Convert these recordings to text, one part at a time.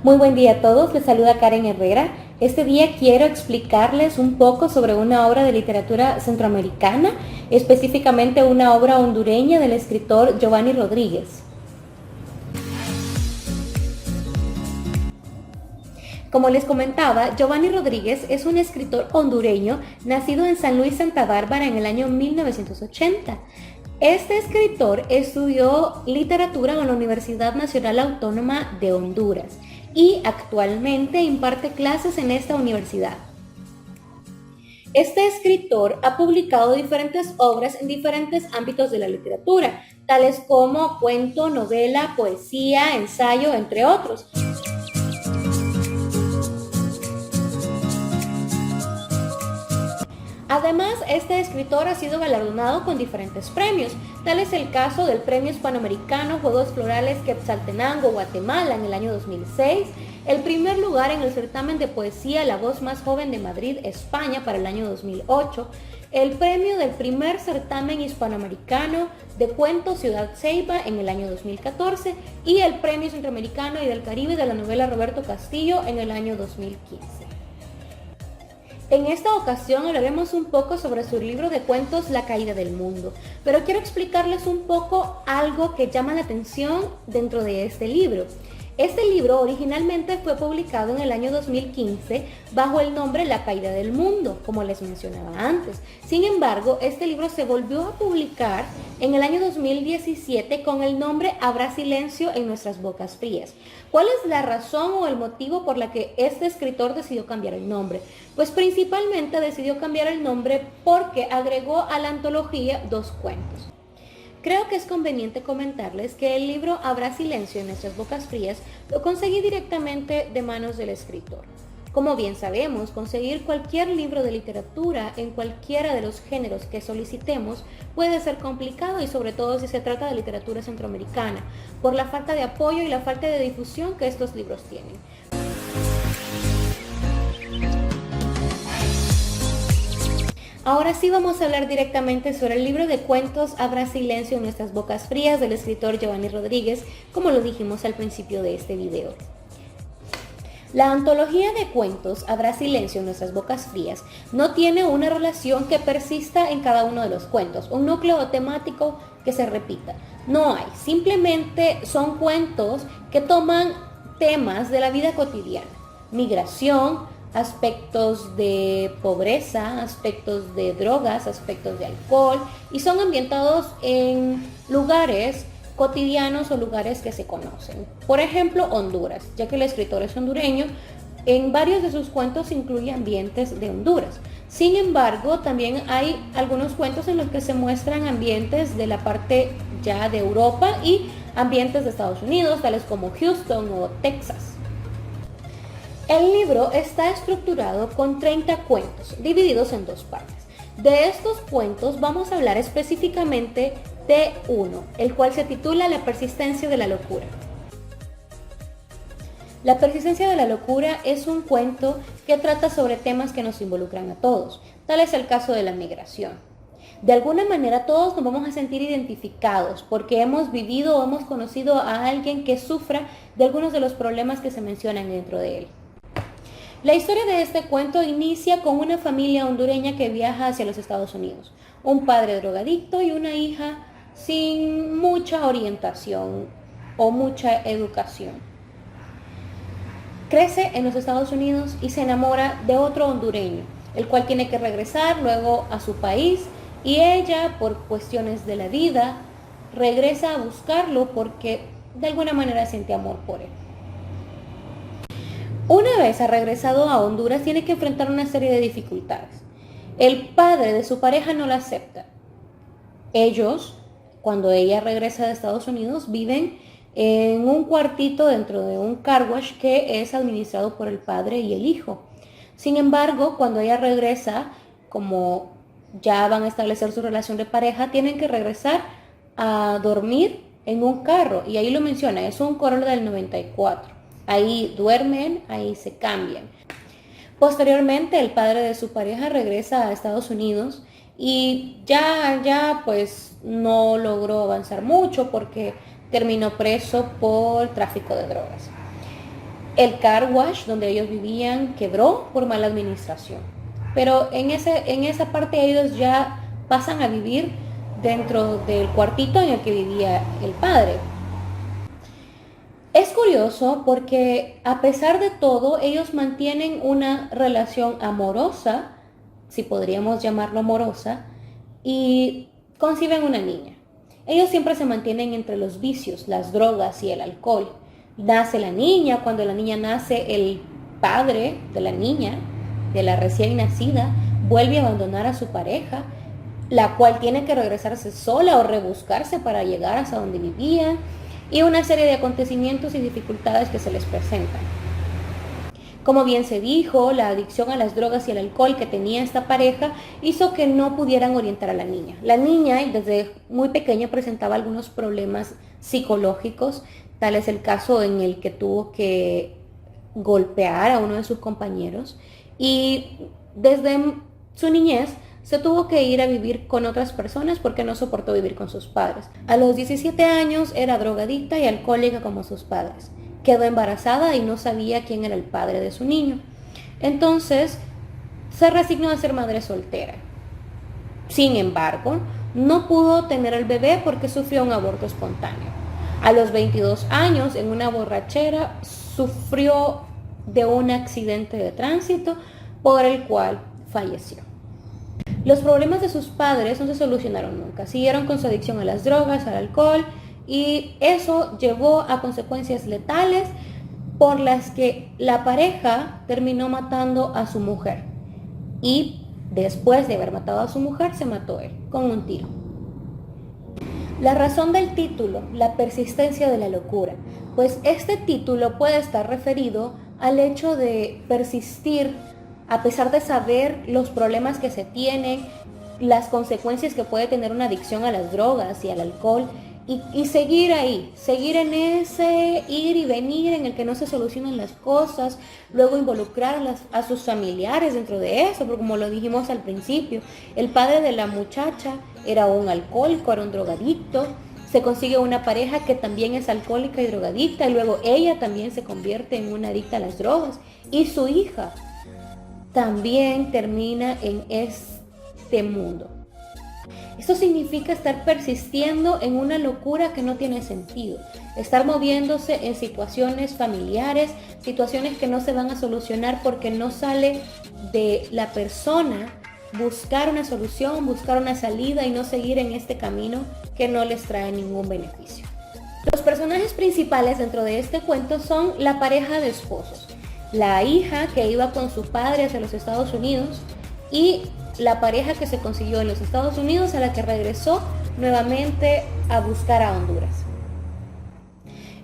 Muy buen día a todos, les saluda Karen Herrera. Este día quiero explicarles un poco sobre una obra de literatura centroamericana, específicamente una obra hondureña del escritor Giovanni Rodríguez. Como les comentaba, Giovanni Rodríguez es un escritor hondureño nacido en San Luis, Santa Bárbara en el año 1980. Este escritor estudió literatura en la Universidad Nacional Autónoma de Honduras y actualmente imparte clases en esta universidad. Este escritor ha publicado diferentes obras en diferentes ámbitos de la literatura, tales como cuento, novela, poesía, ensayo, entre otros. Además, este escritor ha sido galardonado con diferentes premios. Tal es el caso del Premio Hispanoamericano Juegos Florales Quetzaltenango, Guatemala, en el año 2006, el primer lugar en el certamen de poesía La Voz Más Joven de Madrid, España, para el año 2008, el premio del primer certamen hispanoamericano de cuento Ciudad Ceiba en el año 2014 y el Premio Centroamericano y del Caribe de la novela Roberto Castillo en el año 2015. En esta ocasión hablaremos un poco sobre su libro de cuentos La Caída del Mundo, pero quiero explicarles un poco algo que llama la atención dentro de este libro. Este libro originalmente fue publicado en el año 2015 bajo el nombre La Caída del Mundo, como les mencionaba antes. Sin embargo, este libro se volvió a publicar en el año 2017 con el nombre Habrá silencio en nuestras bocas frías. ¿Cuál es la razón o el motivo por la que este escritor decidió cambiar el nombre? Pues principalmente decidió cambiar el nombre porque agregó a la antología 2 cuentos. Creo que es conveniente comentarles que el libro Habrá silencio en nuestras bocas frías lo conseguí directamente de manos del escritor. Como bien sabemos, conseguir cualquier libro de literatura en cualquiera de los géneros que solicitemos puede ser complicado y sobre todo si se trata de literatura centroamericana, por la falta de apoyo y la falta de difusión que estos libros tienen. Ahora sí vamos a hablar directamente sobre el libro de cuentos Habrá silencio en nuestras bocas frías del escritor Giovanni Rodríguez, como lo dijimos al principio de este video. La antología de cuentos Habrá silencio en nuestras bocas frías no tiene una relación que persista en cada uno de los cuentos, un núcleo temático que se repita. No hay, simplemente son cuentos que toman temas de la vida cotidiana, migración, aspectos de pobreza, aspectos de drogas, aspectos de alcohol, y son ambientados en lugares cotidianos o lugares que se conocen. Por ejemplo, Honduras, ya que el escritor es hondureño, en varios de sus cuentos incluye ambientes de Honduras. Sin embargo, también hay algunos cuentos en los que se muestran ambientes de la parte ya de Europa y ambientes de Estados Unidos, tales como Houston o Texas. El libro está estructurado con 30 cuentos, divididos en 2 partes. De estos cuentos vamos a hablar específicamente de uno, el cual se titula La persistencia de la locura. La persistencia de la locura es un cuento que trata sobre temas que nos involucran a todos. Tal es el caso de la migración. De alguna manera todos nos vamos a sentir identificados porque hemos vivido o hemos conocido a alguien que sufra de algunos de los problemas que se mencionan dentro de él. La historia de este cuento inicia con una familia hondureña que viaja hacia los Estados Unidos. Un padre drogadicto y una hija sin mucha orientación o mucha educación. Crece en los Estados Unidos y se enamora de otro hondureño, el cual tiene que regresar luego a su país y ella, por cuestiones de la vida, regresa a buscarlo porque de alguna manera siente amor por él. Una vez ha regresado a Honduras, tiene que enfrentar una serie de dificultades. El padre de su pareja no la acepta. Ellos, cuando ella regresa de Estados Unidos, viven en un cuartito dentro de un car wash que es administrado por el padre y el hijo. Sin embargo, cuando ella regresa, como ya van a establecer su relación de pareja, tienen que regresar a dormir en un carro. Y ahí lo menciona, es un Corolla del 94. Ahí duermen, ahí se cambian. Posteriormente, el padre de su pareja regresa a Estados Unidos y ya pues no logró avanzar mucho porque terminó preso por tráfico de drogas. El car wash donde ellos vivían quebró por mala administración. Pero en esa parte ellos ya pasan a vivir dentro del cuartito en el que vivía el padre. Es curioso porque a pesar de todo, ellos mantienen una relación amorosa, si podríamos llamarlo amorosa, y conciben una niña. Ellos siempre se mantienen entre los vicios, las drogas y el alcohol. Nace la niña, cuando la niña nace, el padre de la niña, de la recién nacida, vuelve a abandonar a su pareja, la cual tiene que regresarse sola o rebuscarse para llegar hasta donde vivía, y una serie de acontecimientos y dificultades que se les presentan. Como bien se dijo, la adicción a las drogas y el alcohol que tenía esta pareja hizo que no pudieran orientar a la niña. La niña desde muy pequeña presentaba algunos problemas psicológicos, tal es el caso en el que tuvo que golpear a uno de sus compañeros, y desde su niñez se tuvo que ir a vivir con otras personas porque no soportó vivir con sus padres. A los 17 años era drogadicta y alcohólica como sus padres. Quedó embarazada y no sabía quién era el padre de su niño. Entonces se resignó a ser madre soltera. Sin embargo, no pudo tener el bebé porque sufrió un aborto espontáneo. A los 22 años, en una borrachera, sufrió de un accidente de tránsito por el cual falleció. Los problemas de sus padres no se solucionaron nunca. Siguieron con su adicción a las drogas, al alcohol, y eso llevó a consecuencias letales por las que la pareja terminó matando a su mujer. Y después de haber matado a su mujer, se mató él con un tiro. La razón del título, la persistencia de la locura. Pues este título puede estar referido al hecho de persistir a pesar de saber los problemas que se tienen, las consecuencias que puede tener una adicción a las drogas y al alcohol, y seguir ahí, seguir en ese ir y venir en el que no se solucionan las cosas, luego involucrar a sus familiares dentro de eso, porque como lo dijimos al principio, el padre de la muchacha era un alcohólico, era un drogadicto, se consigue una pareja que también es alcohólica y drogadicta, y luego ella también se convierte en una adicta a las drogas, y su hija también termina en este mundo. Esto significa estar persistiendo en una locura que no tiene sentido, estar moviéndose en situaciones familiares, situaciones que no se van a solucionar porque no sale de la persona buscar una solución, buscar una salida y no seguir en este camino que no les trae ningún beneficio. Los personajes principales dentro de este cuento son la pareja de esposos, la hija que iba con su padre hacia los Estados Unidos y la pareja que se consiguió en los Estados Unidos a la que regresó nuevamente a buscar a Honduras.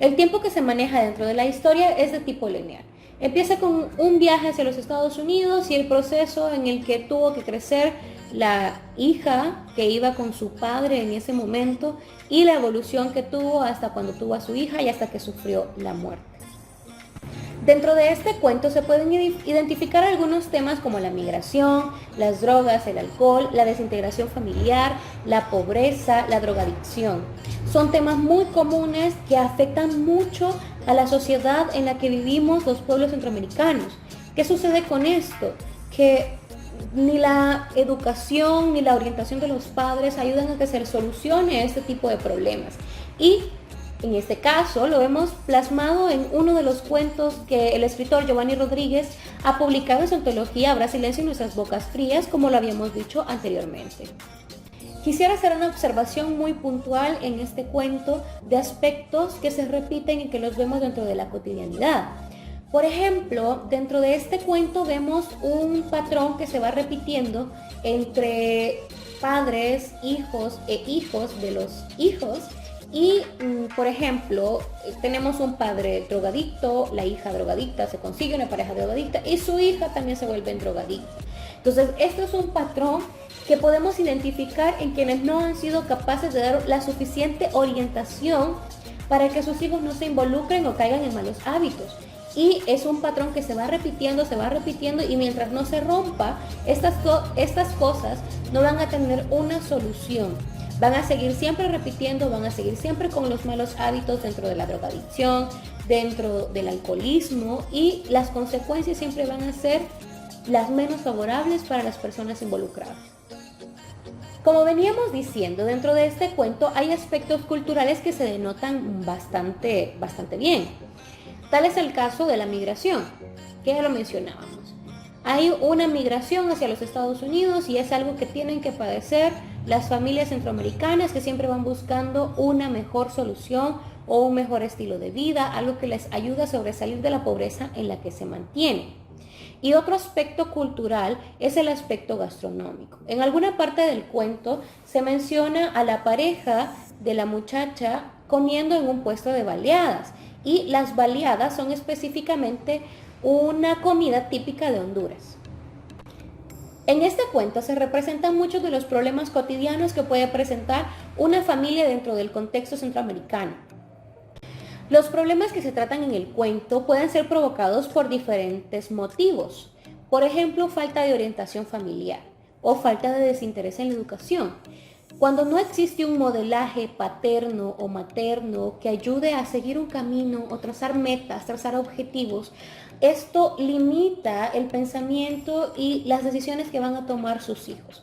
El tiempo que se maneja dentro de la historia es de tipo lineal. Empieza con un viaje hacia los Estados Unidos y el proceso en el que tuvo que crecer la hija que iba con su padre en ese momento y la evolución que tuvo hasta cuando tuvo a su hija y hasta que sufrió la muerte. Dentro de este cuento se pueden identificar algunos temas como la migración, las drogas, el alcohol, la desintegración familiar, la pobreza, la drogadicción. Son temas muy comunes que afectan mucho a la sociedad en la que vivimos los pueblos centroamericanos. ¿Qué sucede con esto? Que ni la educación ni la orientación de los padres ayudan a que se solucione este tipo de problemas. Y en este caso lo hemos plasmado en uno de los cuentos que el escritor Giovanni Rodríguez ha publicado en su antología Habrá silencio en nuestras bocas frías, como lo habíamos dicho anteriormente. Quisiera hacer una observación muy puntual en este cuento de aspectos que se repiten y que los vemos dentro de la cotidianidad. Por ejemplo, dentro de este cuento vemos un patrón que se va repitiendo entre padres, hijos e hijos de los hijos. Y, por ejemplo, tenemos un padre drogadicto, la hija drogadicta, se consigue una pareja drogadicta y su hija también se vuelve drogadicta. Entonces, esto es un patrón que podemos identificar en quienes no han sido capaces de dar la suficiente orientación para que sus hijos no se involucren o caigan en malos hábitos. Y es un patrón que se va repitiendo y mientras no se rompa, estas cosas no van a tener una solución. Van a seguir siempre repitiendo, van a seguir siempre con los malos hábitos dentro de la drogadicción, dentro del alcoholismo, y las consecuencias siempre van a ser las menos favorables para las personas involucradas. Como veníamos diciendo, dentro de este cuento hay aspectos culturales que se denotan bastante bien. Tal es el caso de la migración, que ya lo mencionábamos. Hay una migración hacia los Estados Unidos y es algo que tienen que padecer las familias centroamericanas, que siempre van buscando una mejor solución o un mejor estilo de vida, algo que les ayuda a sobresalir de la pobreza en la que se mantienen. Y otro aspecto cultural es el aspecto gastronómico. En alguna parte del cuento se menciona a la pareja de la muchacha comiendo en un puesto de baleadas. Y las baleadas son específicamente una comida típica de Honduras. En este cuento se representan muchos de los problemas cotidianos que puede presentar una familia dentro del contexto centroamericano. Los problemas que se tratan en el cuento pueden ser provocados por diferentes motivos. Por ejemplo, falta de orientación familiar o falta de desinterés en la educación. Cuando no existe un modelaje paterno o materno que ayude a seguir un camino o trazar metas, trazar objetivos, esto limita el pensamiento y las decisiones que van a tomar sus hijos.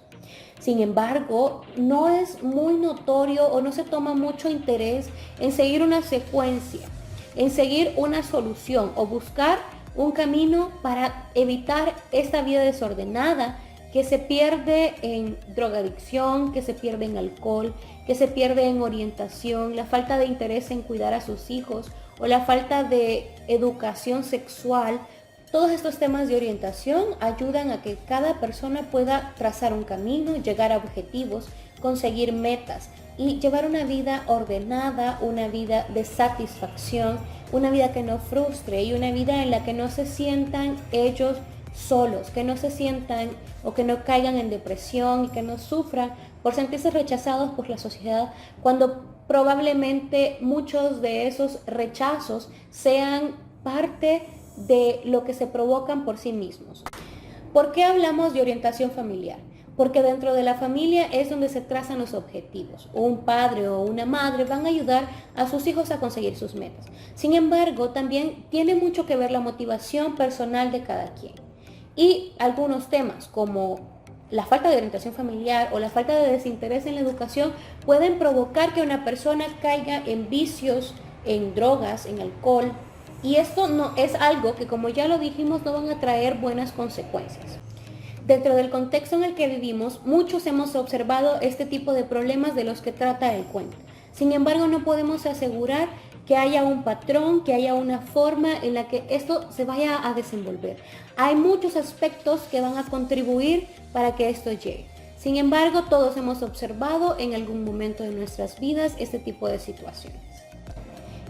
Sin embargo, no es muy notorio o no se toma mucho interés en seguir una secuencia, en seguir una solución o buscar un camino para evitar esta vida desordenada que se pierde en drogadicción, que se pierde en alcohol, que se pierde en orientación, la falta de interés en cuidar a sus hijos o la falta de educación sexual. Todos estos temas de orientación ayudan a que cada persona pueda trazar un camino, llegar a objetivos, conseguir metas y llevar una vida ordenada, una vida de satisfacción, una vida que no frustre y una vida en la que no se sientan ellos solos, que no se sientan o que no caigan en depresión y que no sufran por sentirse rechazados por la sociedad, cuando probablemente muchos de esos rechazos sean parte de lo que se provocan por sí mismos. ¿Por qué hablamos de orientación familiar? Porque dentro de la familia es donde se trazan los objetivos. Un padre o una madre van a ayudar a sus hijos a conseguir sus metas. Sin embargo, también tiene mucho que ver la motivación personal de cada quien. Y algunos temas como la falta de orientación familiar o la falta de desinterés en la educación pueden provocar que una persona caiga en vicios, en drogas, en alcohol. Y esto no es algo que, como ya lo dijimos, no van a traer buenas consecuencias. Dentro del contexto en el que vivimos, muchos hemos observado este tipo de problemas de los que trata el cuento. Sin embargo, no podemos asegurar que haya un patrón, que haya una forma en la que esto se vaya a desenvolver. Hay muchos aspectos que van a contribuir para que esto llegue. Sin embargo, todos hemos observado en algún momento de nuestras vidas este tipo de situaciones.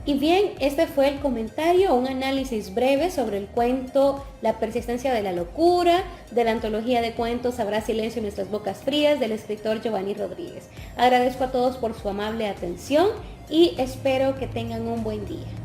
Y bien, este fue el comentario, un análisis breve sobre el cuento La persistencia de la locura, de la antología de cuentos Habrá silencio en nuestras bocas frías, del escritor Giovanni Rodríguez. Agradezco a todos por su amable atención y espero que tengan un buen día.